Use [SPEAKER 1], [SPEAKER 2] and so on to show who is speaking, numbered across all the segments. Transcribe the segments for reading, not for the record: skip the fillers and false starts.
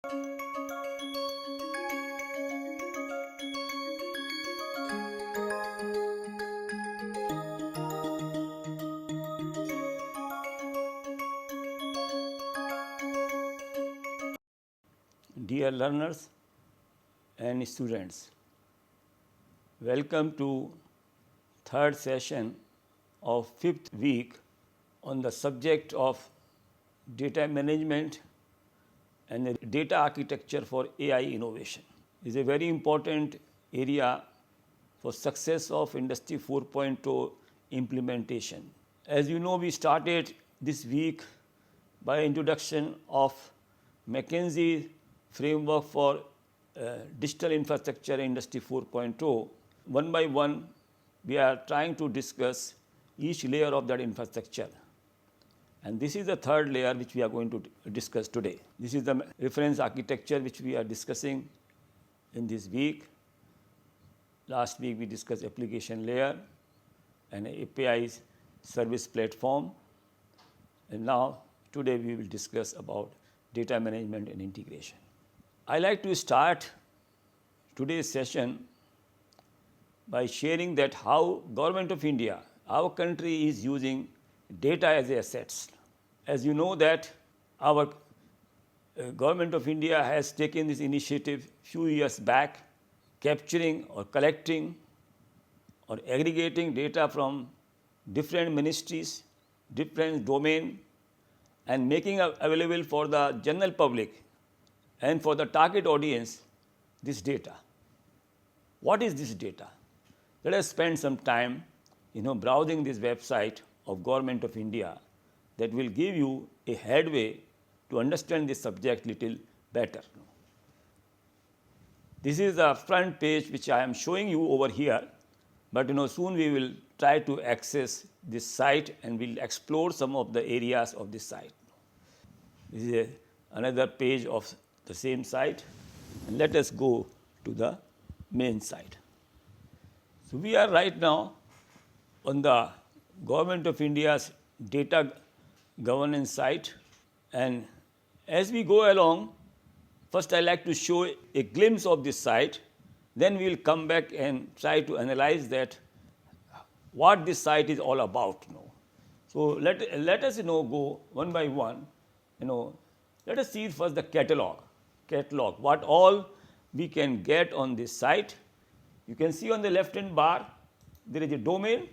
[SPEAKER 1] Dear learners and students, welcome to third session of fifth week on the subject of data management and data architecture for AI innovation. It is a very important area for success of Industry 4.0 implementation. As you know, we started this week by introduction of McKinsey framework for digital infrastructure industry 4.0. One by one, we are trying to discuss each layer of that infrastructure. And this is the third layer which we are going to discuss today. This is the reference architecture which we are discussing in this week. Last week we discussed application layer and APIs service platform. And now today we will discuss about data management and integration. I like to start today's session by sharing that how Government of India, our country, is using data as assets. As you know that our Government of India has taken this initiative few years back, capturing or collecting or aggregating data from different ministries, different domain, and making available for the general public and for the target audience this data. What is this data? Let us spend some time browsing this website of Government of India that will give you a headway to understand this subject little better. This is the front page which I am showing you over here, but soon we will try to access this site and we'll explore some of the areas of this site. This is another page of the same site, and let us go to the main site. So we are right now on the Government of India's data governance site, and as we go along, first I like to show a glimpse of this site, then we will come back and try to analyze that what this site is all about. So let us go one by one. Let us see first the catalog, what all we can get on this site. You can see on the left hand bar there is a domain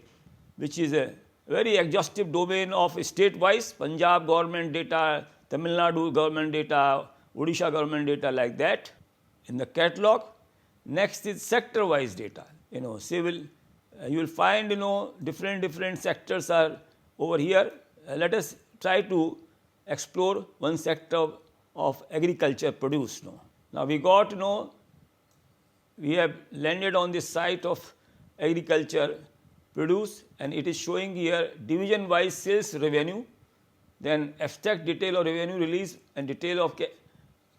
[SPEAKER 1] which is a very exhaustive domain of state-wise, Punjab government data, Tamil Nadu government data, Odisha government data, like that. In the catalog, next is sector-wise data. Civil, you will find different sectors are over here. Let us try to explore one sector of agriculture produce. Now we got we have landed on this site of agriculture produce, and it is showing here division wise sales revenue, then abstract detail of revenue release and detail of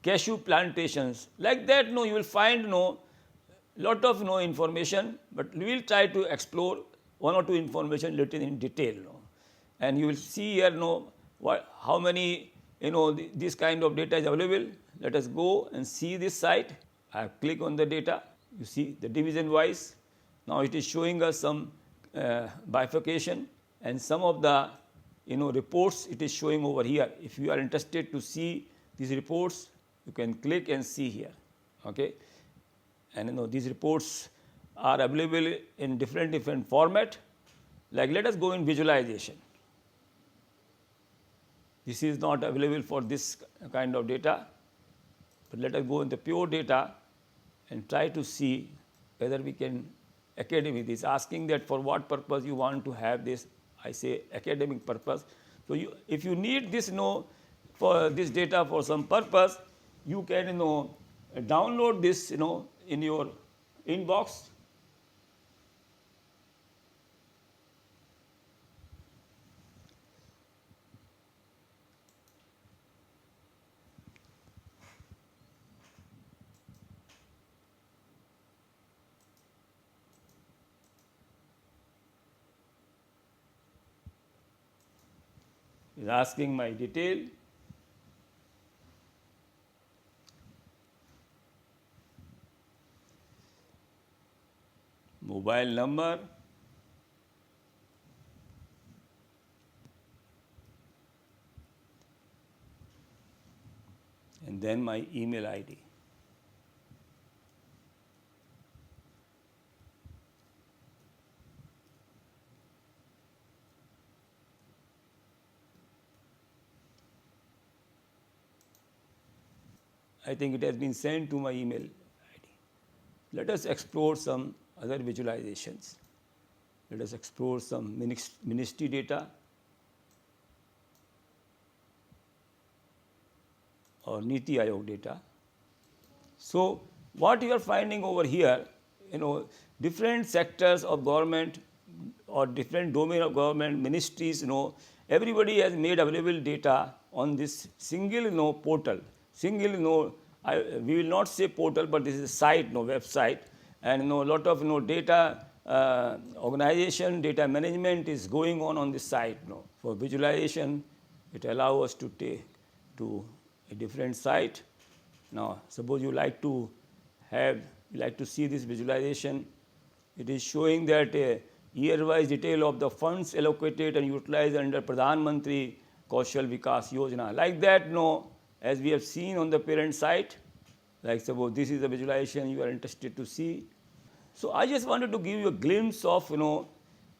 [SPEAKER 1] cashew plantations. Like that, you will find lot of information, but we will try to explore one or two information little in detail. And you will see here how many this kind of data is available. Let us go and see this site. I click on the data. You see the division wise. Now it is showing us some bifurcation and some of the reports it is showing over here. If you are interested to see these reports, you can click and see here. Okay, and these reports are available in different format. Like let us go in visualization. This is not available for this kind of data, but let us go in the pure data and try to see whether we can academic. This asking that for what purpose you want to have this. I say academic purpose. So if you need this for this data for some purpose, you can download this in your inbox. Is asking my detail. mobile number, and then my email ID. I think it has been sent to my email ID. Let us explore some other visualizations. Let us explore some ministry data or Niti Aayog data. So, what you are finding over here, different sectors of government or different domain of government, ministries, everybody has made available data on this single, portal. Single, we will not say portal, but this is a site, website, and a lot of data organization, data management is going on this site. For visualization, it allows us to take to a different site. Now, suppose you like to see this visualization. It is showing that a year-wise detail of the funds allocated and utilized under Pradhan Mantri Kaushal Vikas Yojana. Like that, as we have seen on the parent site, like suppose this is the visualization you are interested to see. So, I just wanted to give you a glimpse of,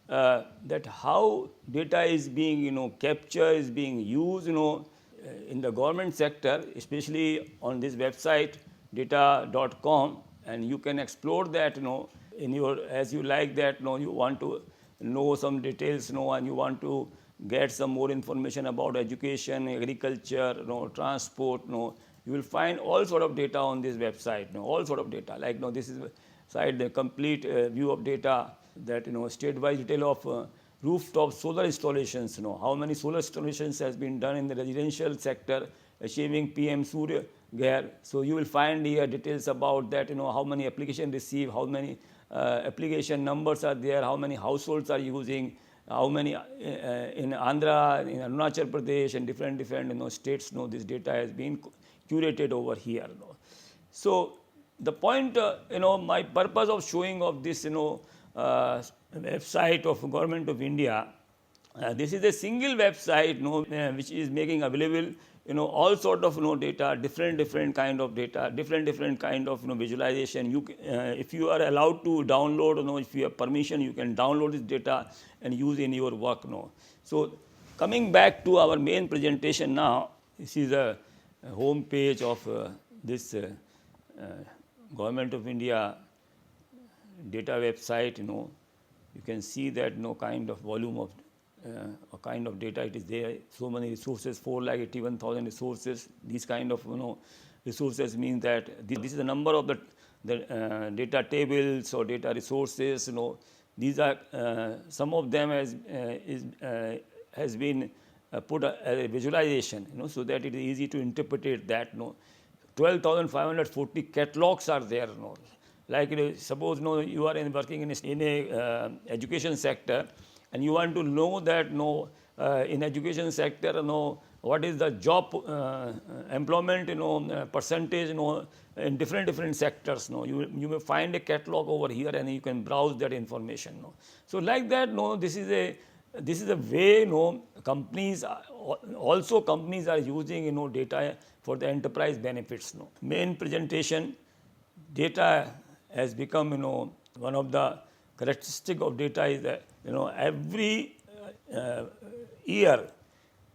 [SPEAKER 1] that how data is being, captured, is being used, in the government sector, especially on this website data.com, and you can explore that, in your, as you like that, you want to know some details, and you want to get some more information about education, agriculture, transport, you will find all sort of data on this website, all sort of data. Like, this is site, the complete view of data, that, state-wise detail of rooftop solar installations, how many solar installations has been done in the residential sector achieving PM Surya Ghar. So, you will find here details about that, how many applications received, how many application numbers are there, how many households are using, how many in Andhra, in Arunachal Pradesh, and different states, this data has been curated over here. So, the point, my purpose of showing of this, website of Government of India, this is a single website, which is making available, all sort of, data, different kind of data, different kind of, visualization. You, if you are allowed to download, if you have permission, you can download this data and use in your work. So, coming back to our main presentation now, this is a home page of this Government of India data website. You can see that kind of volume of a kind of data it is there. So many resources, 4,81,000 resources. These kind of resources means that this is the number of the data tables or data resources. These are some of them has been put a visualization. So that it is easy to interpret that. 12,540 catalogs are there. Like, suppose you are working in a education sector, and you want to know that in education sector, what is the job employment percentage in different sectors. You may find a catalog over here, and you can browse that information. So like that, this is a way companies are using data for the enterprise benefits. Main presentation, data has become one of the characteristic of data is that every year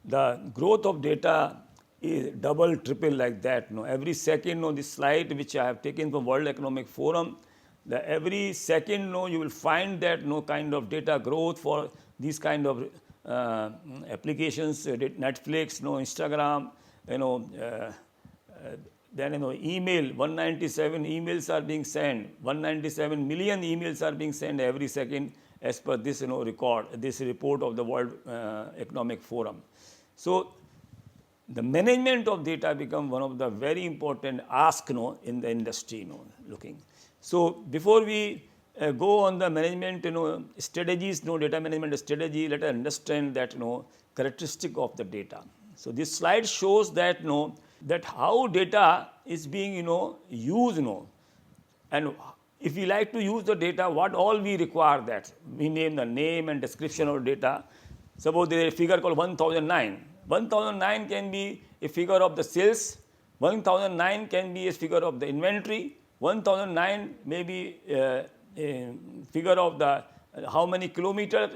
[SPEAKER 1] the growth of data is double, triple like that. Every second, this slide which I have taken from World Economic Forum, every second you will find that kind of data growth for these kind of applications, Netflix, Instagram, then email, 197 emails are being sent, 197 million emails are being sent every second as per this record, this report of the World Economic Forum. So the management of data become one of the very important ask in the industry looking. So before we go on the management strategies, data management strategy, let us understand that characteristic of the data. So this slide shows that that how data is being used and if we like to use the data, what all we require that? We name the name and description of data. Suppose there is a figure called 1009. 1009 can be a figure of the sales, 1009 can be a figure of the inventory, 1009 may be a figure of the how many kilometers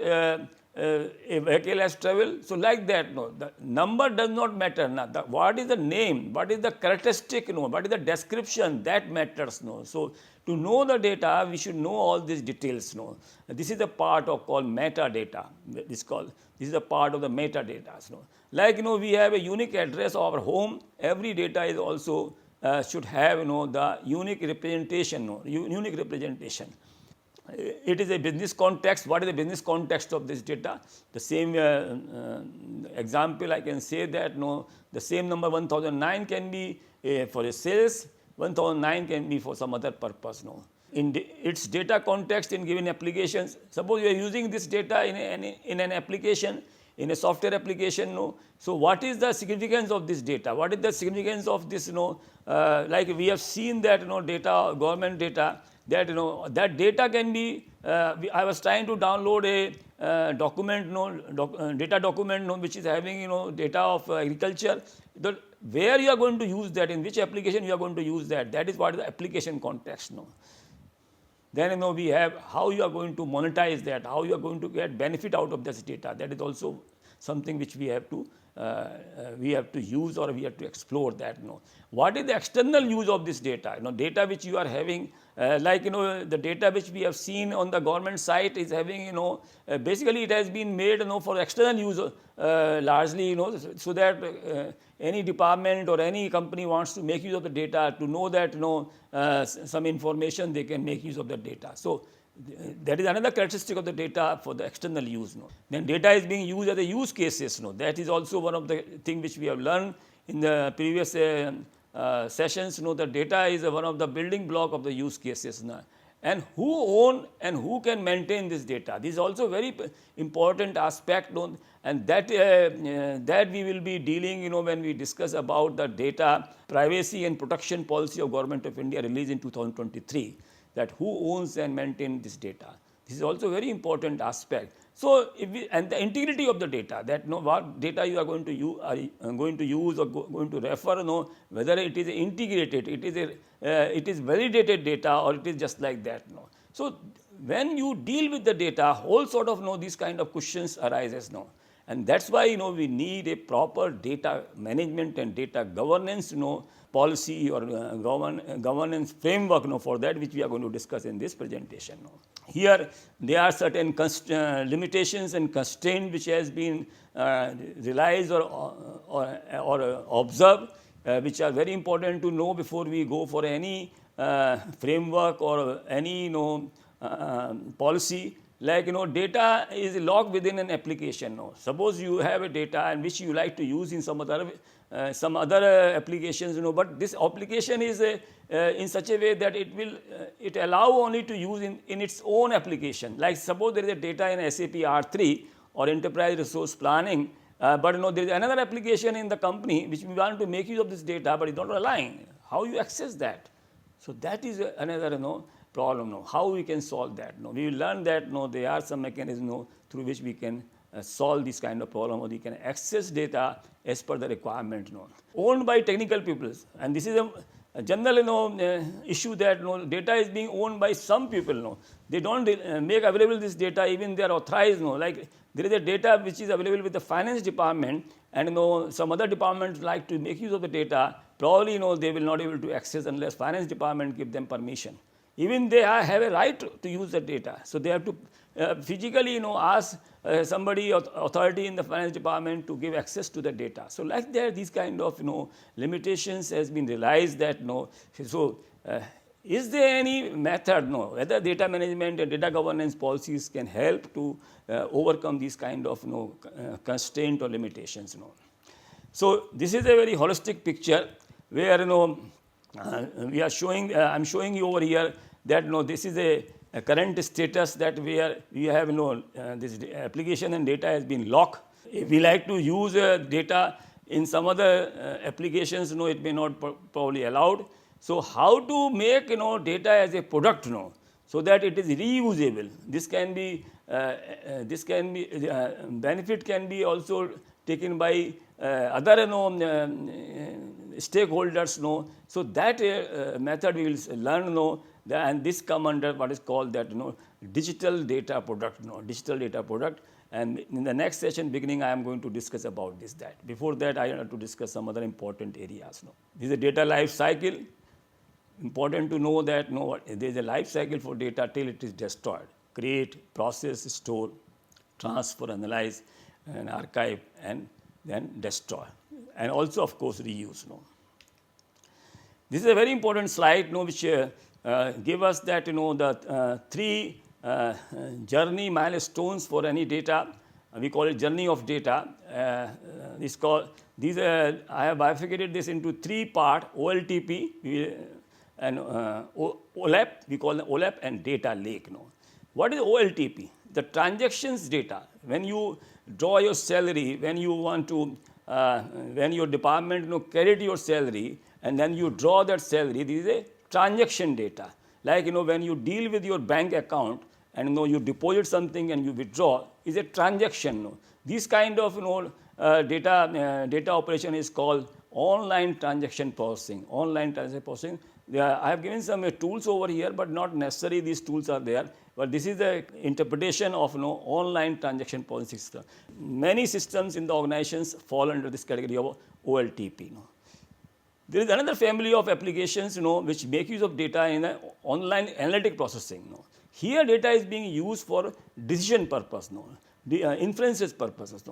[SPEAKER 1] a vehicle has traveled. So, like that, no, the number does not matter. Now, what is the name, what is the characteristic, no, what is the description, that matters. No. So, to know the data, we should know all these details. No. This is the part of called metadata. This is a part of the metadata. No. Like we have a unique address of our home. Every data is also should have the unique representation. No, unique representation. It is a business context. What is the business context of this data? The same example I can say that the same number 1009 can be for a sales, 1009 can be for some other purpose. In its data context in given applications, suppose you are using this data in an application, in a software application. So, what is the significance of this data? What is the significance of this? Like we have seen that data, government data, that that data can be I was trying to download a document data document which is having data of agriculture. Where you are going to use that, in which application you are going to use that, that is what is the application context. Then we have how you are going to monetize that, how you are going to get benefit out of this data. That is also something which we have to use, or we have to explore that. What is the external use of this data? Data which you are having, like the data which we have seen on the government site is having basically it has been made for external use largely so that any department or any company wants to make use of the data to know that some information, they can make use of the data. So, that is another characteristic of the data for the external use. Then data is being used as a use cases. That is also one of the things which we have learned in the previous sessions. The data is one of the building block of the use cases. And who own and who can maintain this data? This is also very important aspect, and that that we will be dealing when we discuss about the data privacy and protection policy of Government of India released in 2023. That who owns and maintain this data. This is also a very important aspect. So, and the integrity of the data, that what data you are going to use, or going to refer, whether it is integrated, it is validated data, or it is just like that. So, when you deal with the data, whole sort of these kind of questions arises. And that is why we need a proper data management and data governance policy or governance framework for that, which we are going to discuss in this presentation. Here there are certain limitations and constraints which has been realized or observed, which are very important to know before we go for any framework or any policy. Like data is locked within an application. Suppose you have a data and which you like to use in some other applications, but this application is in such a way that it allow only to use in its own application. Like suppose there is a data in SAP R3 or enterprise resource planning, but there is another application in the company which we want to make use of this data, but it is not allowing. How you access that? So, that is another problem. How we can solve that? We will learn that there are some mechanisms through which we can solve this kind of problem, or we can access data as per the requirement. Owned by technical people, and this is a general issue that data is being owned by some people. They don't make available this data, even they are authorized. Like there is a data which is available with the finance department, and some other departments like to make use of the data. Probably they will not be able to access unless finance department give them permission. Even they have a right to use the data. So, they have to physically ask somebody, authority in the finance department to give access to the data. So, like that, these kind of limitations has been realized that so is there any method whether data management and data governance policies can help to overcome these kind of constraint or limitations. So, this is a very holistic picture where we are showing, I am showing you over here that this is a current status that we have this application and data has been locked. If we like to use data in some other applications, it may not probably allowed. So how to make data as a product so that it is reusable. This can be benefit can be also taken by other stakeholders So that method we will learn and this come under what is called that digital data product digital data product. And in the next session beginning, I am going to discuss about that. Before that, I have to discuss some other important areas. This is a data life cycle. Important to know that there is a life cycle for data till it is destroyed. Create, process, store, transfer, analyze, and archive, and then destroy. And also, of course, reuse. This is a very important slide which give us that the three journey milestones for any data. We call it journey of data. I have bifurcated this into three parts: OLTP and OLAP. We call them OLAP and data lake. What is OLTP? The transactions data. When you draw your salary, when you want to, when your department credit your salary, and then you draw that salary, this is a transaction data. Like when you deal with your bank account and you deposit something and you withdraw, is a transaction. This kind of data operation is called online transaction processing. Online transaction processing. I have given some tools over here, but not necessarily these tools are there. But this is the interpretation of online transaction processing system. Many systems in the organizations fall under this category of OLTP. There is another family of applications which make use of data in online analytic processing. Here data is being used for decision purpose, inferences purposes.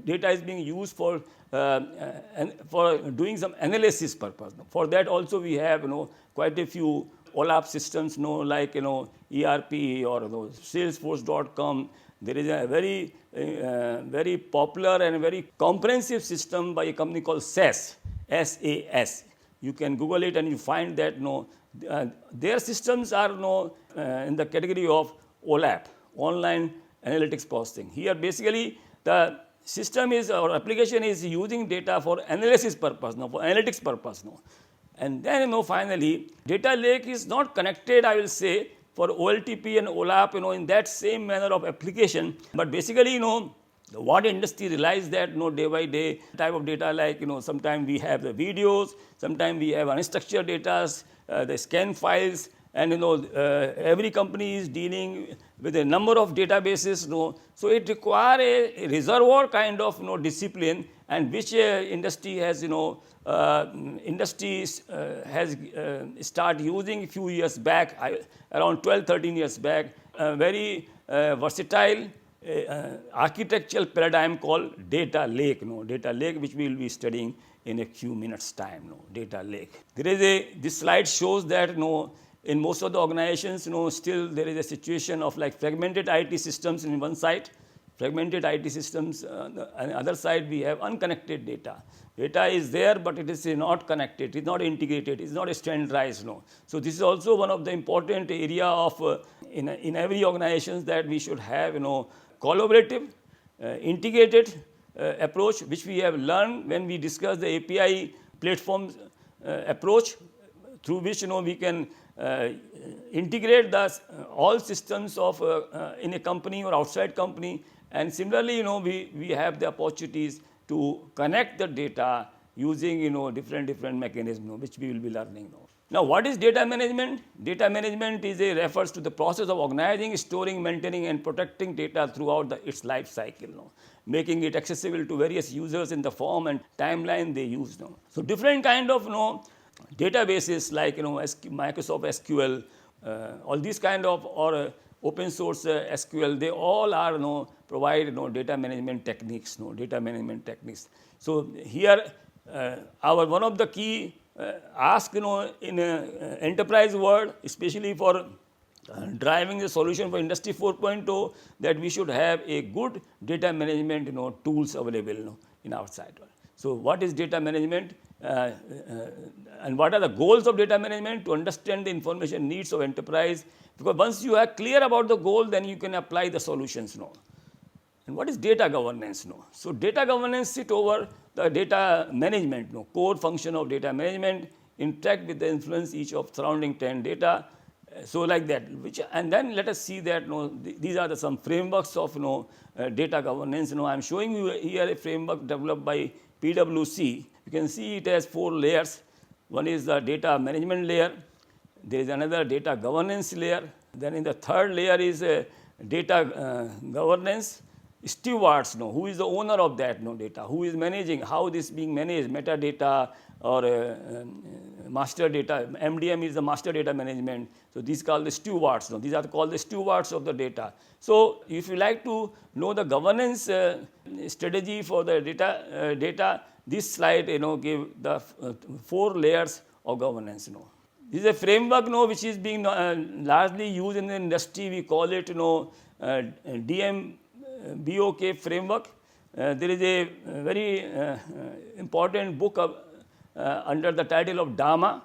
[SPEAKER 1] Data is being used for doing some analysis purpose. For that also we have quite a few OLAP systems, like ERP or Salesforce.com. There is a very popular and very comprehensive system by a company called SAS. SAS. You can Google it and you find that their systems are in the category of OLAP, online analytics processing. Here basically the system is or application is using data for analysis purpose, for analytics purpose. And then finally data lake is not connected, I will say, for OLTP and OLAP in that same manner of application. But basically what industry realized that day by day type of data, like sometimes we have the videos, sometimes we have unstructured data, the scan files, and every company is dealing with a number of databases. So it requires a reservoir kind of discipline, and which industry has has start using a few years back, around 12-13 years back, very versatile architectural paradigm called data lake. Data lake, which we will be studying in a few minutes time. Data lake. This slide shows that in most of the organizations still there is a situation of like fragmented IT systems in one side, fragmented IT systems on the other side we have unconnected data. Data is there, but it is not connected, it is not integrated, it is not standardized. So this is also one of the important area of in every organization, that we should have collaborative, integrated approach, which we have learned when we discuss the API platform approach, through which we can integrate all systems of in a company or outside company. And similarly we have the opportunities to connect the data using different mechanisms, which we will be learning now. Now, what is data management? Data management refers to the process of organizing, storing, maintaining, and protecting data throughout its life cycle, making it accessible to various users in the form and timeline they use. So different kind of databases like Microsoft SQL, all these kind of, or open source SQL, they all are provide data management techniques. Data management techniques. So here our one of the key ask in enterprise world, especially for driving the solution for Industry 4.0, that we should have a good data management tools available in our side. So what is data management and what are the goals of data management? To understand the information needs of enterprise, because once you are clear about the goal, then you can apply the solutions. And what is data governance? So data governance sit over the data management. Core function of data management interact with the influence each of surrounding 10 data. So like that, and then let us see that these are some frameworks of data governance. I'm showing you here a framework developed by PwC. You can see it has 4 layers. One is the data management layer. There is another data governance layer. Then in the third layer is data governance stewards. Who is the owner of that data? Who is managing? How this is being managed? Metadata or master data. MDM is the master data management. So these called the stewards. These are called the stewards of the data. So if you like to know the governance strategy for the data, this slide give the 4 layers of governance. This is a framework which is being largely used in the industry. We call it DMBOK framework. There is a very important book under the title of DAMA.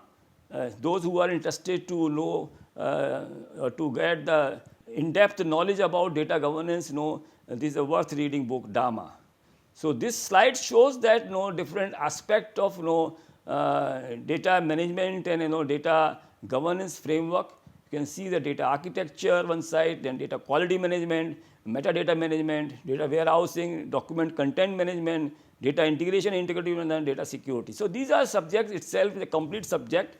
[SPEAKER 1] Those who are interested to know to get the in-depth knowledge about data governance, this is a worth reading book, DAMA. So this slide shows that different aspect of data management and data governance framework. You can see the data architecture one side, then data quality management, metadata management, data warehousing, document content management, data integration, integrity, and then data security. So these are subjects itself, is a complete subject.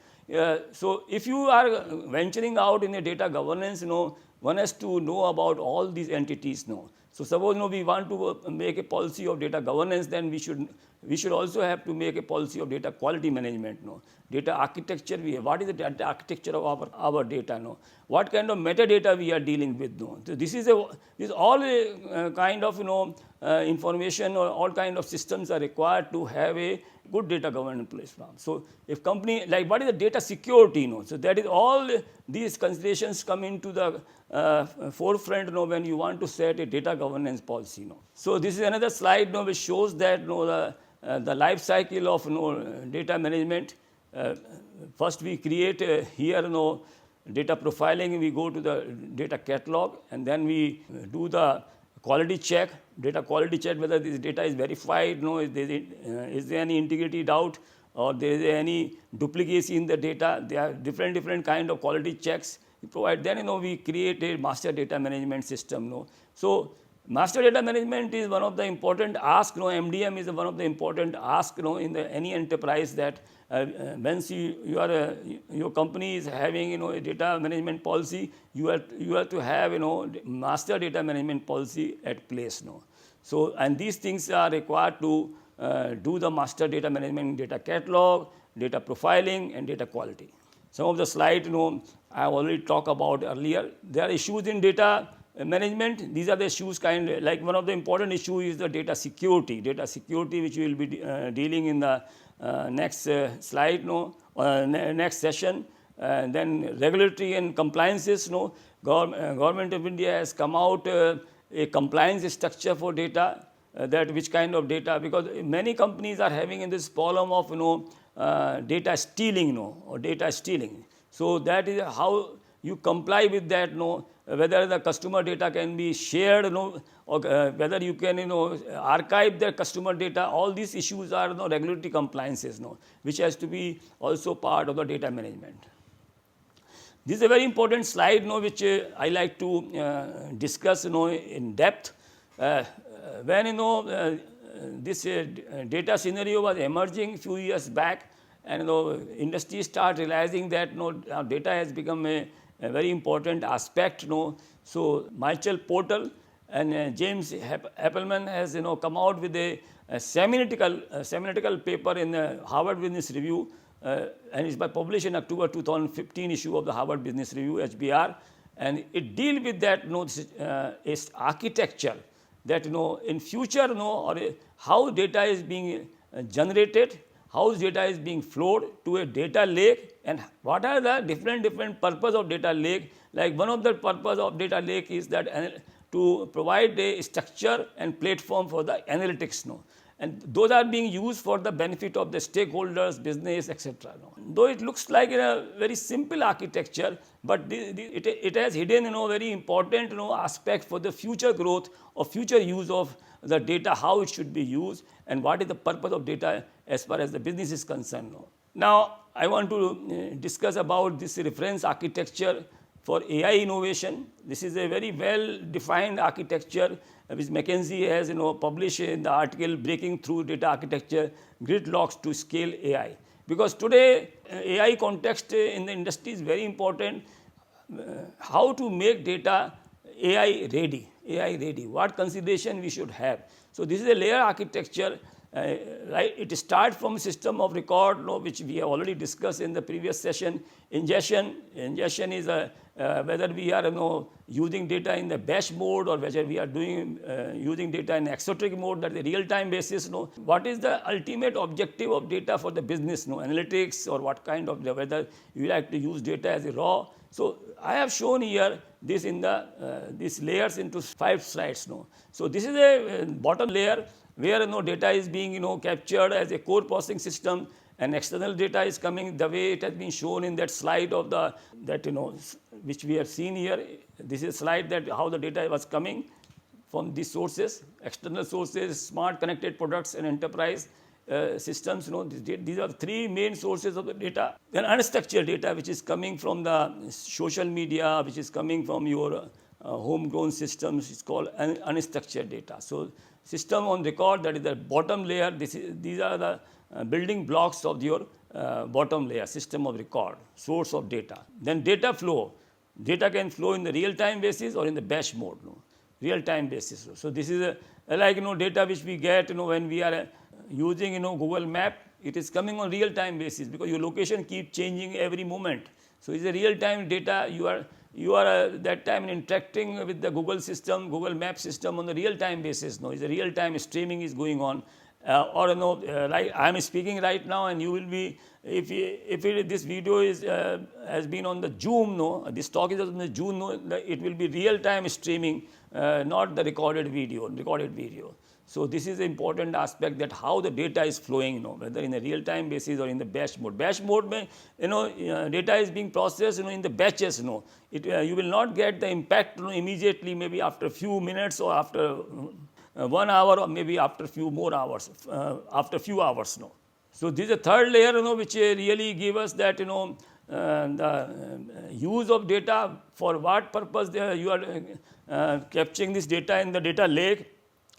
[SPEAKER 1] So if you are venturing out in a data governance, one has to know about all these entities. So suppose we want to make a policy of data governance, then we should also have to make a policy of data quality management. Data architecture, what is the data architecture of our data? What kind of metadata we are dealing with? So this is all a kind of information, or all kind of systems are required to have a good data governance platform. So if company, like what is the data security? So that is all these considerations come into the forefront when you want to set a data governance policy. So this is another slide which shows that the life cycle of data management. First we create here data profiling. We go to the data catalog, and then we do the quality check, data quality check, whether this data is verified, is there any integrity doubt, or there is any duplicacy in the data. There are different kind of quality checks we provide. Then we create a master data management system. So master data management is one of the important asks. MDM is one of the important asks in any enterprise, that once your company is having a data management policy, you have to have master data management policy at place. So and these things are required to do the master data management, data catalog, data profiling, and data quality. Some of the slides I have already talked about earlier. There are issues in data management. These are the issues like one of the important issues is the data security. Data security, which we will be dealing in the next slide, next session. Then regulatory and compliances. Government of India has come out a compliance structure for data. That which kind of data, because many companies are having in this problem of data stealing, or data stealing. So that is how you comply with that, whether the customer data can be shared, or whether you can archive the customer data. All these issues are regulatory compliances, which has to be also part of the data management. This is a very important slide, which I like to discuss in depth. When this data scenario was emerging few years back, and industry start realizing that data has become a very important aspect. So Michael Porter and James Appelman has come out with a seminal paper in the Harvard Business Review, and it's published in October 2015 issue of the Harvard Business Review, HBR, and it deals with that architecture, that in future or how data is being generated, how data is being flowed to a data lake, and what are the different purpose of data lake. Like one of the purpose of data lake is that to provide a structure and platform for the analytics. And those are being used for the benefit of the stakeholders, business, etc. Though it looks like a very simple architecture, but it has hidden very important aspect for the future growth or future use of the data, how it should be used, and what is the purpose of data as far as the business is concerned. Now, I want to discuss about this reference architecture for AI innovation. This is a very well defined architecture which McKinsey has published in the article Breaking Through Data Architecture Gridlocks to Scale AI. Because today AI context in the industry is very important. How to make data AI ready, what consideration we should have. So this is a layer architecture, right? It starts from system of record, which we have already discussed in the previous session. Ingestion is whether we are using data in the batch mode or whether we are doing using data in exoteric mode, that is a real-time basis. What is the ultimate objective of data for the business? Analytics, or what kind of, whether you like to use data as a raw. So I have shown here this in the these layers into 5 slides. So this is a bottom layer where data is being captured as a core processing system, and external data is coming the way it has been shown in that slide of the which we have seen here. This is a slide that how the data was coming from these sources, external sources, smart connected products and enterprise systems. These are 3 main sources of the data. Then unstructured data, which is coming from the social media, which is coming from your homegrown systems, is called unstructured data. So system on record, that is the bottom layer. These are the building blocks of your bottom layer, system of record, source of data. Then data flow. Data can flow in the real-time basis or in the batch mode, real-time basis. So this is like data which we get when we are using Google Map. It is coming on real-time basis because your location keeps changing every moment. So it's a real-time data. You are that time interacting with the Google system, Google Map system on the real-time basis. It's a real-time streaming is going on. Like I am speaking right now, and you will be, if this video is has been on the Zoom, this talk is on the Zoom, it will be real-time streaming, not the recorded video. So this is an important aspect, that how the data is flowing, whether in a real-time basis or in the batch mode. Batch mode, data is being processed, in the batches. You will not get the impact immediately, maybe after a few minutes or after 1 hour, or maybe after a few more hours, after a few hours. So this is a third layer, which really give us that the use of data, for what purpose you are capturing this data in the data lake,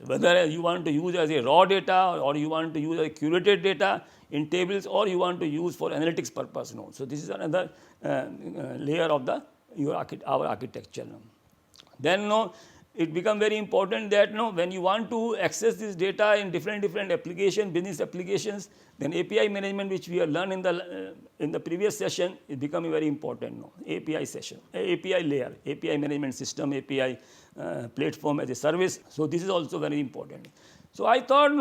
[SPEAKER 1] whether you want to use as a raw data or you want to use as a curated data in tables, or you want to use for analytics purpose. So this is another layer of our architecture. Then it becomes very important that when you want to access this data in different applications, business applications, then API management, which we have learned in the previous session, is becoming very important. API layer, API management system, API platform as a service. So this is also very important. So I thought,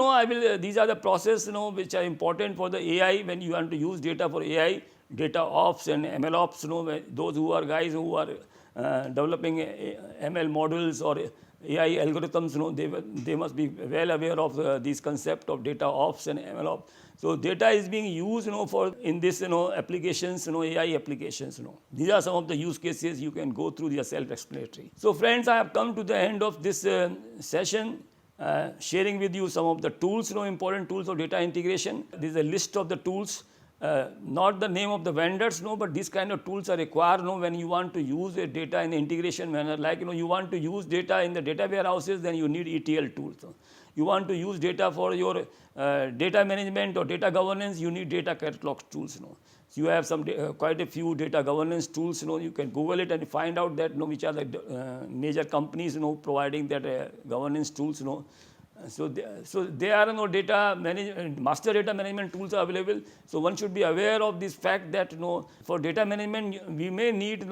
[SPEAKER 1] these are the processes, which are important for the AI when you want to use data for AI, data ops and ML ops. Those who are guys who are developing ML models or AI algorithms, they must be well aware of these concept of data ops and ML ops. So data is being used, for in this, applications, AI applications. These are some of the use cases. You can go through. They are self-explanatory. So friends, I have come to the end of this session, sharing with you some of the tools, important tools of data integration. This is a list of the tools. Not the name of the vendors, but these kind of tools are required when you want to use a data in the integration manner. Like you want to use data in the data warehouses, then you need ETL tools. You want to use data for your data management or data governance, you need data catalog tools. So you have some quite a few data governance tools. You can Google it and find out that which are the major companies providing that governance tools. So there are master data management tools are available. So one should be aware of this fact that for data management we may need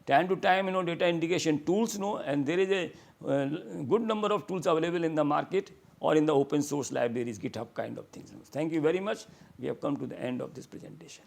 [SPEAKER 1] time to time data integration tools, and there is a good number of tools available in the market or in the open source libraries, GitHub kind of things. Thank you very much. We have come to the end of this presentation.